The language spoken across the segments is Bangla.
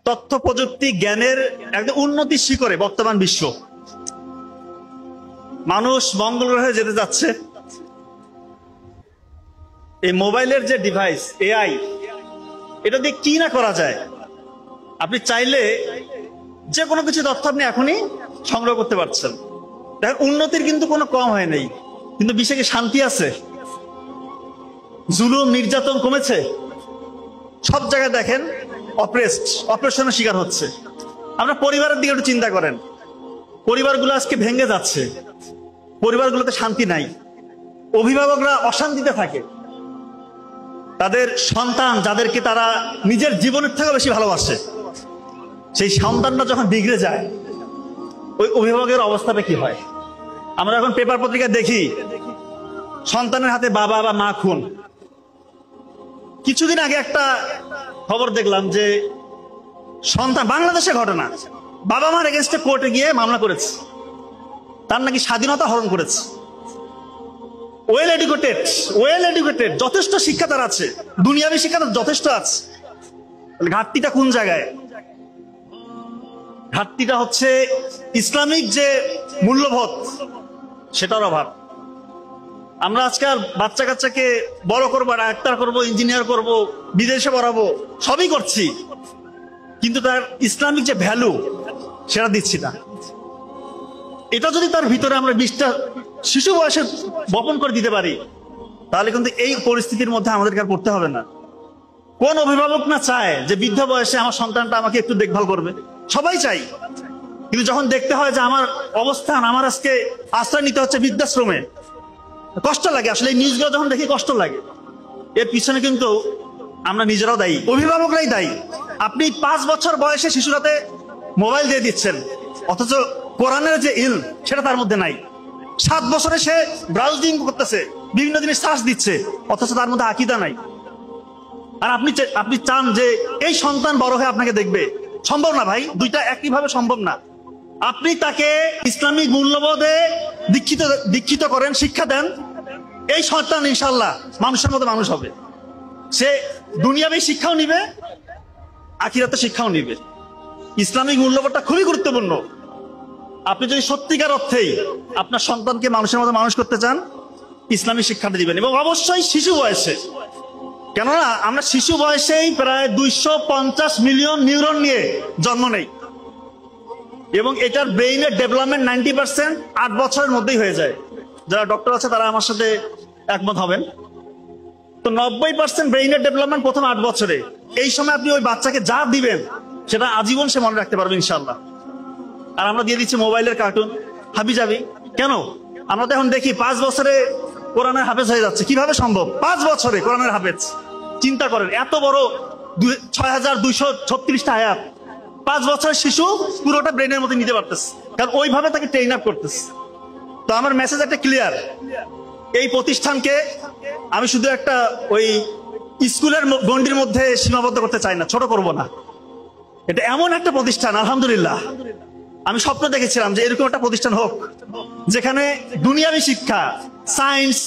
তথ্য প্রযুক্তি জ্ঞানের একদম উন্নতি শিখরে বর্তমান বিশ্ব। মানুষ মঙ্গল গ্রহে যেতে যাচ্ছে। এই মোবাইলের যে ডিভাইস এআই, এটা দিয়ে কি না করা যায়। আপনি চাইলে যে কোনো কিছু তথ্য আপনি এখনই সংগ্রহ করতে পারছেন। দেখেন, উন্নতির কিন্তু কোনো কম হয় নাই, কিন্তু বিশ্বে কি শান্তি আছে? জুলুম নির্যাতন কমেছে? সব জায়গায় দেখেন অপারেশনের শিকার হচ্ছে। আমরা পরিবারের দিকে একটু চিন্তা করেন, পরিবারগুলো আজকে ভেঙে যাচ্ছে, পরিবারগুলোতে শান্তি নাই, অভিভাবকরা অশান্তিতে থাকে। তাদের সন্তান যাদেরকে তারা নিজের জীবনের থেকে বেশি ভালোবাসে, সেই সন্তানটা যখন বিগড়ে যায়, ওই অভিভাবকের অবস্থাটা কি হয়? আমরা এখন পেপার পত্রিকা দেখি সন্তানের হাতে বাবা বা মা খুন। কিছুদিন আগে একটা খবর দেখলাম যে সন্তান, বাংলাদেশের ঘটনা, বাবা মার এগেনস্টে কোর্টে গিয়ে মামলা করেছে, তার নাকি স্বাধীনতা হরণ করেছে। ওয়েল এডুকেটেড, যথেষ্ট শিক্ষা তার আছে, দুনিয়াবী শিক্ষা তার যথেষ্ট আছে। ঘাটতিটা কোন জায়গায়? ঘাটতিটা হচ্ছে ইসলামিক যে মূল্যবোধ, সেটার অভাব। আমরা আজকাল বাচ্চা কাচ্চাকে বড় করবো, ডাক্তার করবো, ইঞ্জিনিয়ার করবো, বিদেশে পড়াবো, সবই করছি, কিন্তু তার ইসলামিক যে ভ্যালু সেটা দিচ্ছি না। এটা যদি তার ভিতরে আমরা 20টা শিশু বয়সে বপন করে দিতে পারি, তাহলে কিন্তু এই পরিস্থিতির মধ্যে আমাদেরকে আর পড়তে হবে না। কোন অভিভাবক না চায় যে বৃদ্ধ বয়সে আমার সন্তানটা আমাকে একটু দেখভাল করবে? সবাই চাই। কিন্তু যখন দেখতে হয় যে আমার অবস্থান, আমার আজকে আশ্রয় নিতে হচ্ছে বৃদ্ধাশ্রমে, কষ্ট লাগে। আসলে এই নিউজগুলো যখন দেখি কষ্ট লাগে। এর পিছনে কিন্তু আমরা নিজেরাও দায়ী, অভিভাবকরাই দায়ী। আপনি 5 বছর বয়সে শিশুর হাতে মোবাইল দিয়ে দিচ্ছেন, অথচ কোরআনের যে ইলম সেটা তার মধ্যে নাই। 7 বছরে সে ব্রাউজিং করতেছে, বিভিন্ন জিনিস সার্চ দিচ্ছে, অথচ তার মধ্যে আকীদা নাই। আর আপনি চান যে এই সন্তান বড় হয়ে আপনাকে দেখবে? সম্ভব না ভাই, দুইটা একইভাবে সম্ভব না। আপনি তাকে ইসলামিক মূল্যবোধে দীক্ষিত করেন, শিক্ষা দেন, এই সন্তান ইনশাল্লাহ মানুষের মতো মানুষ হবে। সে দুনিয়াবী শিক্ষাও নিবে, আখিরাতে শিক্ষাও নিবে। ইসলামিক মূল্যবোধটা খুবই গুরুত্বপূর্ণ। আপনি যদি সত্যিকার অর্থেই আপনার সন্তানকে মানুষের মতো মানুষ করতে চান, ইসলামিক শিক্ষাটা দিবেন, এবং অবশ্যই শিশু বয়সে। কেননা আমরা শিশু বয়সেই প্রায় 250 মিলিয়ন নিউরন নিয়ে জন্ম নেই, এবং এটার ব্রেইনের ডেভেলপমেন্ট 90% 8 বছরের মধ্যেই হয়ে যায়। যারা ডক্টর আছে তারা আমার সাথে একমত হবেন। তো 90% ব্রেইনের ডেভেলপমেন্ট প্রথম 8 বছরে। এই সময় আপনি ওই বাচ্চাকে যা দিবেন সেটা আজীবন সে মনে রাখতে পারবে ইনশাল্লাহ। আর আমরা দিয়ে দিচ্ছি মোবাইলের কার্টুন, হাবিজাবি। কেন? আমরা তো এখন দেখি 5 বছরে কোরআনের হাফেজ হয়ে যাচ্ছে। কিভাবে সম্ভব? 5 বছরে কোরআনের হাফেজ। চিন্তা করেন, এত বড় 6236টা আয়াত 5 বছরের শিশু পুরোটা ব্রেনের মধ্যে নিতে পারতেছে, কারণ ওইভাবে তাকে ট্রেন আপ করতেছে। তো আমার মেসেজ একটা ক্লিয়ার, এই প্রতিষ্ঠানকে আমি শুধু একটা ওই স্কুলের গণ্ডির মধ্যে সীমাবদ্ধ করতে চাই না, ছোট করব না। এটা এমন একটা প্রতিষ্ঠান, আলহামদুলিল্লাহ আমি স্বপ্ন দেখেছিলাম যে এরকম একটা প্রতিষ্ঠান হোক, যেখানে দুনিয়াবী শিক্ষা, সায়েন্স,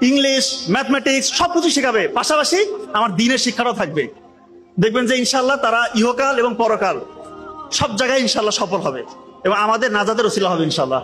ইংলিশ, ম্যাথমেটিক্স সবকিছু শেখাবে, পাশাপাশি আমার দ্বীনের শিক্ষাটাও থাকবে। দেখবেন যে ইনশাল্লাহ তারা ইহকাল এবং পরকাল সব জায়গায় ইনশাল্লাহ সফল হবে, এবং আমাদের নাজাতের ওসিলা হবে ইনশাল্লাহ।